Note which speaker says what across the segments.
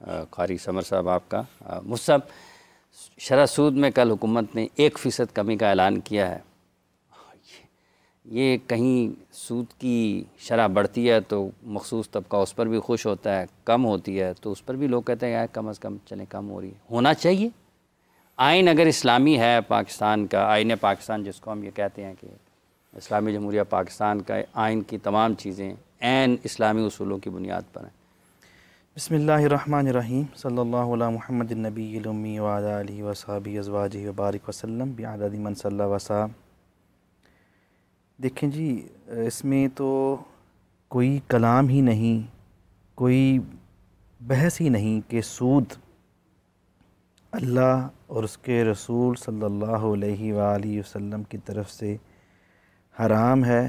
Speaker 1: قاری سمر صاحب آپ کا۔ مفتی صاحب، شرح سود میں کل حکومت نے 1% کمی کا اعلان کیا ہے۔ یہ کہیں سود کی شرح بڑھتی ہے تو مخصوص طبقہ اس پر بھی خوش ہوتا ہے، کم ہوتی ہے تو اس پر بھی لوگ کہتے ہیں یار کم از کم چلیں کم ہو رہی ہے، ہونا چاہیے۔ آئین اگر اسلامی ہے پاکستان کا، آئین پاکستان جس کو ہم یہ کہتے ہیں کہ اسلامی جمہوریہ پاکستان کا آئین کی تمام چیزیں عین اسلامی اصولوں کی بنیاد پر ہیں۔
Speaker 2: بسم اللہ الرحمن الرحیم، صلی اللہ علی محمد النبی الامی وعلی آلہ وصحبہ ازواجہ وبارک وسلم بعدد من صلی وسلم۔ دیکھیں جی، اس میں تو کوئی کلام ہی نہیں، کوئی بحث ہی نہیں کہ سود اللہ اور اس کے رسول صلی اللہ علیہ وآلہ وسلم کی طرف سے حرام ہے،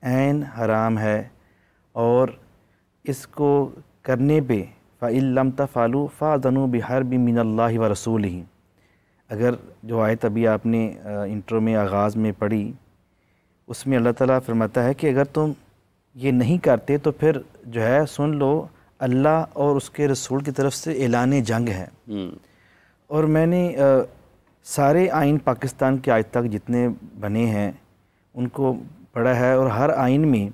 Speaker 2: عین حرام ہے، اور اس کو کرنے پہ فَإِن لَمْ تَفْعَلُوا فَأْذَنُوا بِحَرْبٍ مِّنَ اللَّهِ وَرَسُولِهِ، اگر جو آیت ابھی آپ نے انٹرو میں آغاز میں پڑھی، اس میں اللہ تعالیٰ فرماتا ہے کہ اگر تم یہ نہیں کرتے تو پھر جو ہے سن لو اللہ اور اس کے رسول کی طرف سے اعلان جنگ ہے۔ اور میں نے سارے آئین پاکستان کے آج تک جتنے بنے ہیں ان کو پڑھا ہے، اور ہر آئین میں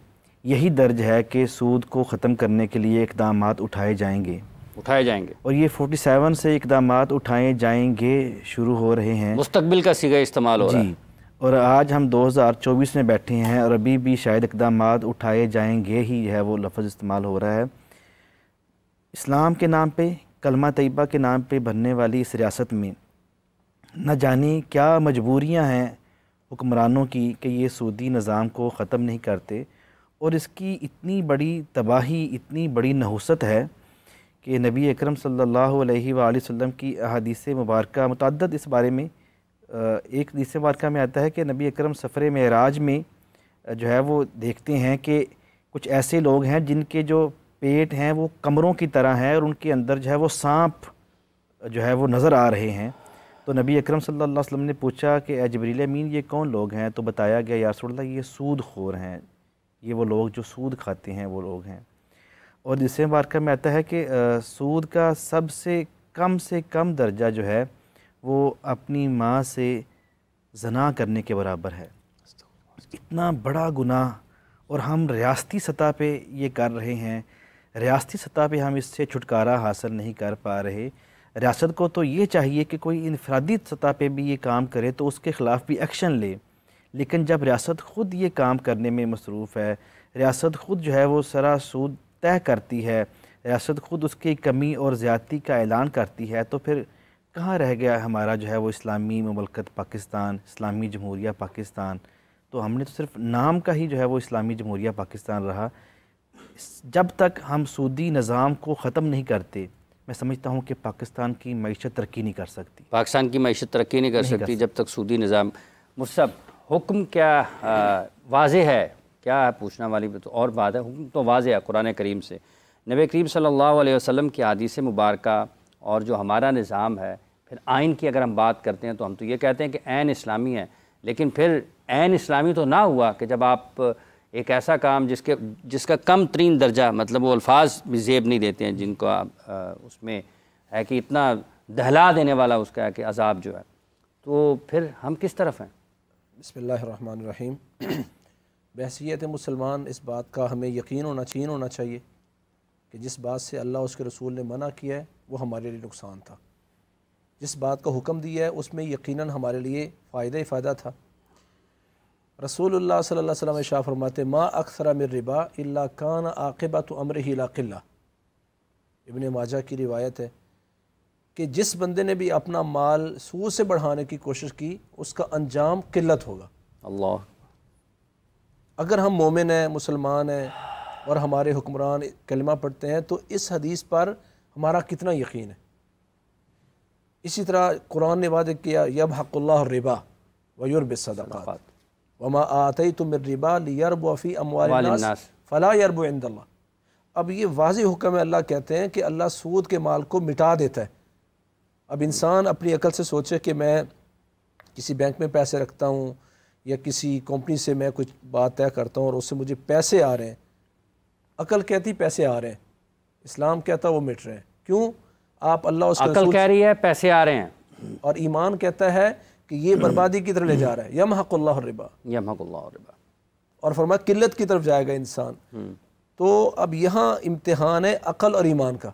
Speaker 2: یہی درج ہے کہ سود کو ختم کرنے کے لیے اقدامات اٹھائے جائیں گے، اور یہ 47 سے اقدامات اٹھائے جائیں گے شروع ہو رہے ہیں،
Speaker 1: مستقبل کا صیغہ استعمال ہو رہا ہے۔
Speaker 2: جی، اور آج ہم 2024 میں بیٹھے ہیں اور ابھی بھی شاید اقدامات اٹھائے جائیں گے ہی ہے وہ لفظ استعمال ہو رہا ہے۔ اسلام کے نام پہ، کلمہ طیبہ کے نام پہ بننے والی اس ریاست میں نہ جانے کیا مجبوریاں ہیں حکمرانوں کی کہ یہ سودی نظام کو ختم نہیں کرتے، اور اس کی اتنی بڑی تباہی، اتنی بڑی نحوست ہے کہ نبی اکرم صلی اللہ علیہ وآلہ وسلم کی احادیث مبارکہ متعدد اس بارے میں، ایک حدیث مبارکہ میں آتا ہے کہ نبی اکرم سفر معراج میں جو ہے وہ دیکھتے ہیں کہ کچھ ایسے لوگ ہیں جن کے جو پیٹ ہیں وہ کمروں کی طرح ہیں، اور ان کے اندر جو ہے وہ سانپ جو ہے وہ نظر آ رہے ہیں۔ تو نبی اکرم صلی اللہ علیہ وسلم نے پوچھا کہ اے جبریل امین یہ کون لوگ ہیں؟ تو بتایا گیا یا رسول اللہ یہ سود خور ہیں، یہ وہ لوگ جو سود کھاتے ہیں وہ لوگ ہیں۔ اور حدیث مبارکہ میں آتا ہے کہ سود کا سب سے کم درجہ جو ہے وہ اپنی ماں سے زنا کرنے کے برابر ہے۔ اتنا بڑا گناہ، اور ہم ریاستی سطح پہ یہ کر رہے ہیں، ریاستی سطح پہ ہم اس سے چھٹکارا حاصل نہیں کر پا رہے۔ ریاست کو تو یہ چاہیے کہ کوئی انفرادی سطح پہ بھی یہ کام کرے تو اس کے خلاف بھی ایکشن لے، لیکن جب ریاست خود یہ کام کرنے میں مصروف ہے، ریاست خود جو ہے وہ سرا سود طے کرتی ہے، ریاست خود اس کی کمی اور زیادتی کا اعلان کرتی ہے، تو پھر کہاں رہ گیا ہمارا جو ہے وہ اسلامی مملکت پاکستان، اسلامی جمہوریہ پاکستان؟ تو ہم نے تو صرف نام کا ہی جو ہے وہ اسلامی جمہوریہ پاکستان رہا۔ جب تک ہم سودی نظام کو ختم نہیں کرتے، میں سمجھتا ہوں کہ پاکستان کی معیشت ترقی نہیں کر سکتی،
Speaker 1: پاکستان کی معیشت ترقی نہیں کر سکتی جب تک سودی نظام۔ مفتی صاحب، حکم کیا واضح ہے؟ کیا ہے پوچھنا والی تو اور بات ہے، حکم تو واضح ہے قرآن کریم سے، نبی کریم صلی اللہ علیہ وسلم کی حدیث مبارکہ، اور جو ہمارا نظام ہے۔ پھر آئین کی اگر ہم بات کرتے ہیں تو ہم تو یہ کہتے ہیں کہ عین اسلامی ہے، لیکن پھر عین اسلامی تو نہ ہوا کہ جب آپ ایک ایسا کام جس کا کم ترین درجہ، مطلب وہ الفاظ بھی زیب نہیں دیتے ہیں جن کو آپ اس میں ہے کہ اتنا دہلا دینے والا اس کا ہے کہ عذاب جو ہے، تو پھر ہم کس طرف ہیں؟
Speaker 3: بسم اللہ الرحمن الرحیم۔ بحیثیت مسلمان اس بات کا ہمیں یقین ہونا چاہیے کہ جس بات سے اللہ اس کے رسول نے منع کیا ہے وہ ہمارے لیے نقصان تھا، جس بات کا حکم دیا ہے اس میں یقیناً ہمارے لیے فائدہ ہی فائدہ تھا۔ رسول اللہ صلی اللہ علیہ وسلم ارشاد فرماتے ما اکثر من ربا الا کان عاقبۃ امرہ الی قلہ، ابن ماجہ کی روایت ہے کہ جس بندے نے بھی اپنا مال سود سے بڑھانے کی کوشش کی اس کا انجام قلت ہوگا۔
Speaker 1: اللہ،
Speaker 3: اگر ہم مومن ہیں، مسلمان ہیں، اور ہمارے حکمران کلمہ پڑھتے ہیں تو اس حدیث پر ہمارا کتنا یقین ہے۔ اسی طرح قرآن نے وعدہ کیا یمحق اللہ الربا ویربی الصدقات وما آتیتم من ربا لیربو فی اموال الناس فلا یربو عند اللہ۔ اب یہ واضح حکم ہے، اللہ کہتے ہیں کہ اللہ سود کے مال کو مٹا دیتا ہے۔ اب انسان اپنی عقل سے سوچے کہ میں کسی بینک میں پیسے رکھتا ہوں یا کسی کمپنی سے میں کچھ بات طے کرتا ہوں اور اس سے مجھے پیسے آ رہے ہیں، عقل کہتی پیسے آ رہے ہیں، اسلام کہتا وہ مٹ رہے ہیں۔ کیوں؟ آپ اللہ اس کے
Speaker 1: عقل کہہ رہی ہے پیسے آ رہے ہیں،
Speaker 3: اور ایمان کہتا ہے کہ یہ بربادی کی طرف لے جا رہا ہے، یمحق اللہ الربا،
Speaker 1: یمحق اللہ الربا،
Speaker 3: اور فرمایا قلت کی طرف جائے گا انسان۔ تو اب یہاں امتحان ہے عقل اور ایمان کا۔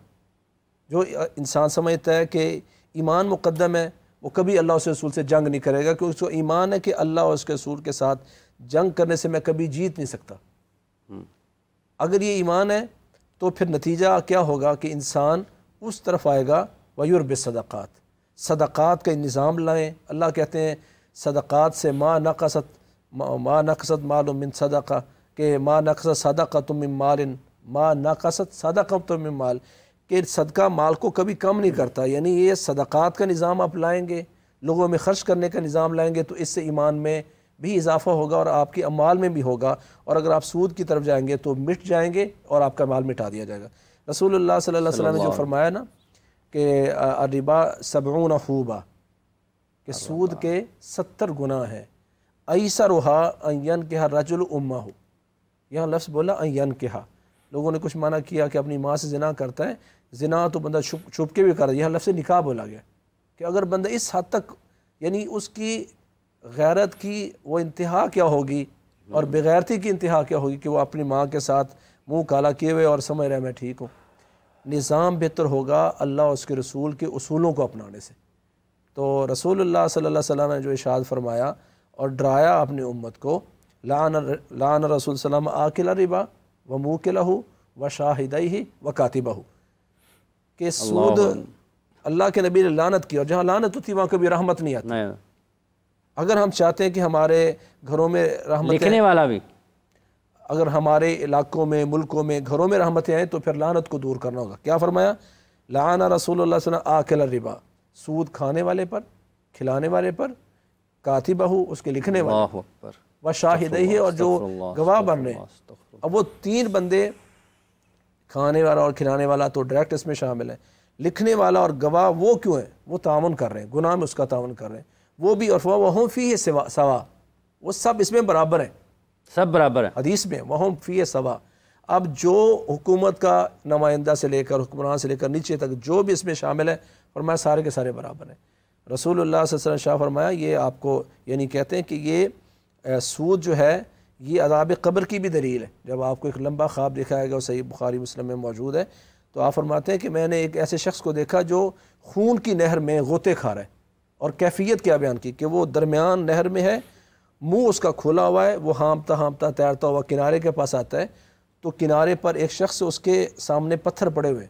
Speaker 3: جو انسان سمجھتا ہے کہ ایمان مقدم ہے، وہ کبھی اللہ اس کے رسول سے جنگ نہیں کرے گا، کیونکہ اس کو ایمان ہے کہ اللہ اور اس کے رسول کے ساتھ جنگ کرنے سے میں کبھی جیت نہیں سکتا۔ اگر یہ ایمان ہے تو پھر نتیجہ کیا ہوگا کہ انسان اس طرف آئے گا وَيُرْبِ الصَّدَقَاتِ، صدقات کا نظام لائیں۔ اللہ کہتے ہیں صدقات سے ما نقصت مال من صدقہ، کہ ما نقصت صدقۃ من مال، ما نقصت صدقۃ من مال، کہ صدقہ مال کو کبھی کم نہیں کرتا۔ یعنی یہ صدقات کا نظام آپ لائیں گے، لوگوں میں خرچ کرنے کا نظام لائیں گے، تو اس سے ایمان میں بھی اضافہ ہوگا اور آپ کی اموال میں بھی ہوگا۔ اور اگر آپ سود کی طرف جائیں گے تو مٹ جائیں گے اور آپ کا مال مٹا دیا جائے گا۔ رسول اللہ صلی اللہ علیہ وسلم نے جو فرمایا نا کہ الربا 70 خوبہ، کہ سود کے 70 گناہ ہیں، ایسرها ان ينكح الرجل امہ، یہاں لفظ بولا ان ينكح، لوگوں نے کچھ معنی کیا کہ اپنی ماں سے زنا کرتا ہے، زنا تو بندہ چھپ کے بھی کرتا ہے، یہاں لفظ نکاح بولا گیا کہ اگر بندہ اس حد تک، یعنی اس کی غیرت کی وہ انتہا کیا ہوگی اور بغیرتی کی انتہا کیا ہوگی کہ وہ اپنی ماں کے ساتھ منہ کالا کیے ہوئے اور سمجھ رہے میں ٹھیک ہوں۔ نظام بہتر ہوگا اللہ اور اس کے رسول کے اصولوں کو اپنانے سے۔ تو رسول اللہ صلی اللہ علیہ وسلم نے جو ارشاد فرمایا اور ڈرایا اپنی امت کو، لعن رسول صلی اللہ علیہ وسلم آکل الربا وموکلہ وشاہدیہ وکاتبہ، کہ سود اللہ کے نبی نے لعنت کی، اور جہاں لعنت ہوتی وہاں کبھی رحمت نہیں آتی۔ اگر ہم چاہتے ہیں کہ ہمارے گھروں میں رحمتیں،
Speaker 1: لکھنے والا بھی،
Speaker 3: اگر ہمارے علاقوں میں، ملکوں میں، گھروں میں رحمتیں آئیں تو پھر لعنت کو دور کرنا ہوگا۔ کیا فرمایا؟ لعن رسول اللہ صلی اللہ علیہ وسلم آکل الربا، سود کھانے والے پر، کھلانے والے پر، کاتبہ اس کے لکھنے والے، وشاہدیہ اور جو گواہ بن رہے ہیں۔ اب وہ 3 بندے، کھانے والا اور کھلانے والا تو ڈائریکٹ اس میں شامل ہے، لکھنے والا اور گواہ وہ کیوں ہیں؟ وہ تعاون کر رہے ہیں، گناہ میں اس کا تعاون کر رہے ہیں وہ بھی، اور وَهُمْ فِيهِ سَوَاءٌ، وہ سب اس میں برابر ہیں،
Speaker 1: سب برابر ہیں
Speaker 3: حدیث میں وَهُمْ فِيهِ سَوَاءٌ۔ اب جو حکومت کا نمائندہ سے لے کر حکمران سے لے کر نیچے تک جو بھی اس میں شامل ہے، فرمایا سارے کے سارے برابر ہیں۔ رسول اللہ صلی اللہ علیہ وسلم شاہ فرمایا یہ آپ کو، یعنی کہتے ہیں کہ یہ سود جو ہے یہ عذاب قبر کی بھی دلیل ہے۔ جب آپ کو ایک لمبا خواب دکھایا گیا، صحیح بخاری مسلم میں موجود ہے، تو آپ فرماتے ہیں کہ میں نے ایک ایسے شخص کو دیکھا جو خون کی نہر میں غوطے کھا رہا ہے، اور کیفیت کیا بیان کی کہ وہ درمیان نہر میں ہے، منہ اس کا کھلا ہوا ہے، وہ ہانپتا ہانپتا تیرتا ہوا کنارے کے پاس آتا ہے، تو کنارے پر ایک شخص اس کے سامنے پتھر پڑے ہوئے،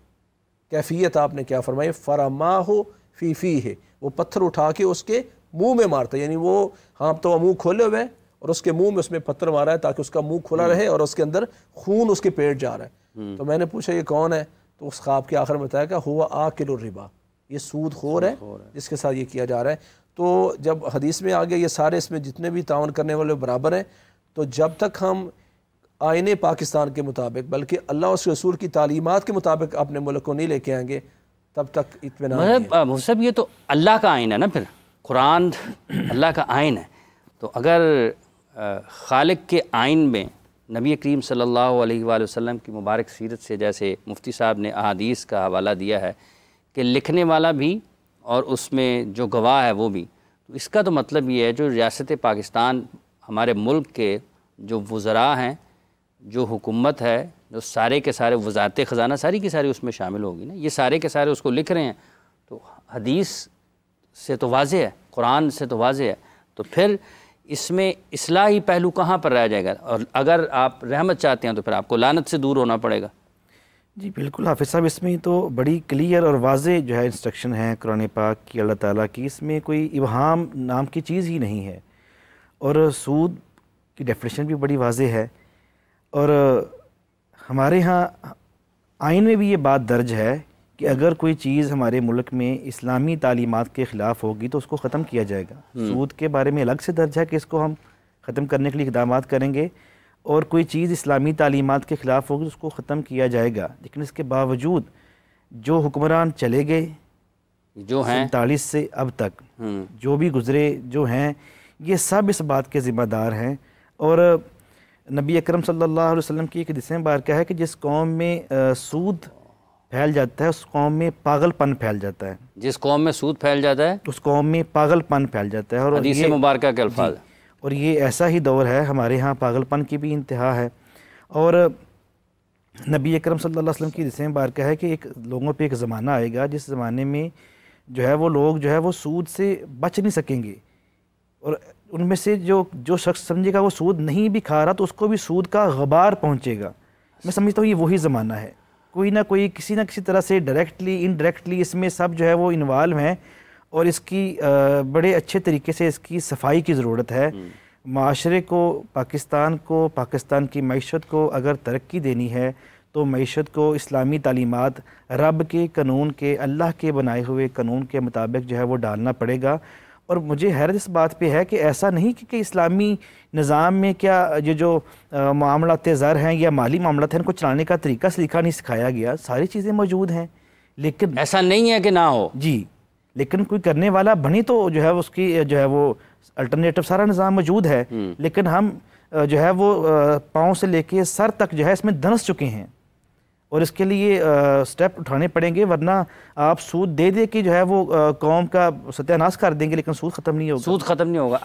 Speaker 3: کیفیت آپ نے کیا فرمائی؟ فرماہ فی فیہ، وہ پتھر اٹھا کے اس کے منہ میں مارتا ہے، یعنی وہ ہانپتا ہوا منہ کھولے ہوئے اور اس کے منہ میں اس میں پتھر مارا ہے تاکہ اس کا منہ کھلا رہے اور اس کے اندر خون اس کے پیٹ جا رہا ہے۔ تو میں نے پوچھا یہ کون ہے؟ تو اس خواب کے آخر میں بتایا کہ ہوا آکل الربا، یہ سود خور ہے جس کے ساتھ یہ کیا جا رہا ہے۔ تو جب حدیث میں آگے یہ سارے اس میں جتنے بھی تعاون کرنے والے برابر ہیں، تو جب تک ہم آئین پاکستان کے مطابق بلکہ اللہ اور اس رسول کی تعلیمات کے مطابق اپنے ملک کو نہیں لے کے آئیں گے تب تک اطمینان نہیں ہے۔
Speaker 1: مصعب یہ تو اللہ کا آئین ہے نا، پھر قرآن اللہ کا آئین ہے، تو اگر خالق کے آئین میں نبی کریم صلی اللہ علیہ وآلہ وسلم کی مبارک سیرت سے، جیسے مفتی صاحب نے احادیث کا حوالہ دیا ہے کہ لکھنے والا بھی اور اس میں جو گواہ ہے وہ بھی، تو اس کا تو مطلب یہ ہے جو ریاست پاکستان، ہمارے ملک کے جو وزراء ہیں، جو حکومت ہے، جو سارے کے سارے وزارت خزانہ ساری کی ساری اس میں شامل ہوگی نا، یہ سارے کے سارے اس کو لکھ رہے ہیں، تو حدیث سے تو واضح ہے، قرآن سے تو واضح ہے، تو پھر اس میں اصلاحی پہلو کہاں پر رہ جائے گا؟ اور اگر آپ رحمت چاہتے ہیں تو پھر آپ کو لعنت سے دور ہونا پڑے گا۔
Speaker 2: جی بالکل حافظ صاحب، اس میں تو بڑی کلیئر اور واضح جو ہے انسٹرکشن ہے قرآن پاک کی، اللہ تعالیٰ کی، اس میں کوئی ابہام نام کی چیز ہی نہیں ہے، اور سود کی ڈیفینیشن بھی بڑی واضح ہے، اور ہمارے ہاں آئین میں بھی یہ بات درج ہے کہ اگر کوئی چیز ہمارے ملک میں اسلامی تعلیمات کے خلاف ہوگی تو اس کو ختم کیا جائے گا۔ سود کے بارے میں الگ سے درج ہے کہ اس کو ہم ختم کرنے کے لیے اقدامات کریں گے، اور کوئی چیز اسلامی تعلیمات کے خلاف ہوگی اس کو ختم کیا جائے گا۔ لیکن اس کے باوجود جو حکمران چلے گئے جو ہیں 47 سے اب تک جو بھی گزرے جو ہیں، یہ سب اس بات کے ذمہ دار ہیں، اور نبی اکرم صلی اللہ علیہ وسلم کی ایک حدیث مبارکہ ہے کہ جس قوم میں سود پھیل جاتا ہے اس قوم میں پاگل پن پھیل جاتا ہے.
Speaker 1: جس قوم میں سود پھیل جاتا ہے
Speaker 2: اس قوم میں پاگل پن پھیل جاتا ہے. اور
Speaker 1: حدیث مبارکہ کے الفاظ.
Speaker 2: اور یہ ایسا ہی دور ہے ہمارے ہاں پاگل پن کی بھی انتہا ہے. اور نبی اکرم صلی اللہ علیہ وسلم کی حدیث مبارکہ ہے کہ ایک لوگوں پہ ایک زمانہ آئے گا جس زمانے میں جو ہے وہ لوگ جو ہے وہ سود سے بچ نہیں سکیں گے. اور ان میں سے جو شخص سمجھے گا وہ سود نہیں بھی کھا رہا تو اس کو بھی سود کا غبار پہنچے گا. میں سمجھتا ہوں یہ وہی زمانہ ہے. کوئی نہ کوئی کسی نہ کسی طرح سے ڈائریکٹلی انڈائریکٹلی اس میں سب جو ہے وہ انوالو ہیں اور اس کی بڑے اچھے طریقے سے اس کی صفائی کی ضرورت ہے. معاشرے کو پاکستان کی معیشت کو اگر ترقی دینی ہے تو معیشت کو اسلامی تعلیمات رب کے قانون کے اللہ کے بنائے ہوئے قانون کے مطابق جو ہے وہ ڈالنا پڑے گا. اور مجھے حیرت اس بات پہ ہے کہ ایسا نہیں کہ اسلامی نظام میں کیا یہ جو معاملات زر ہیں یا مالی معاملات ہیں ان کو چلانے کا طریقہ سلیقہ نہیں سکھایا گیا. ساری چیزیں موجود ہیں لیکن
Speaker 1: ایسا نہیں ہے کہ نہ ہو.
Speaker 2: جی لیکن کوئی کرنے والا بنے تو جو ہے اس کی جو ہے وہ الٹرنیٹو سارا نظام موجود ہے. لیکن ہم جو ہے وہ پاؤں سے لے کے سر تک جو ہے اس میں دنس چکے ہیں اور اس کے لیے سٹیپ اٹھانے پڑیں گے ورنہ آپ سود دے کے جو ہے وہ قوم کا ستیہ ناش کر دیں گے لیکن سود ختم نہیں ہوگا.
Speaker 1: سود ختم نہیں ہوگا.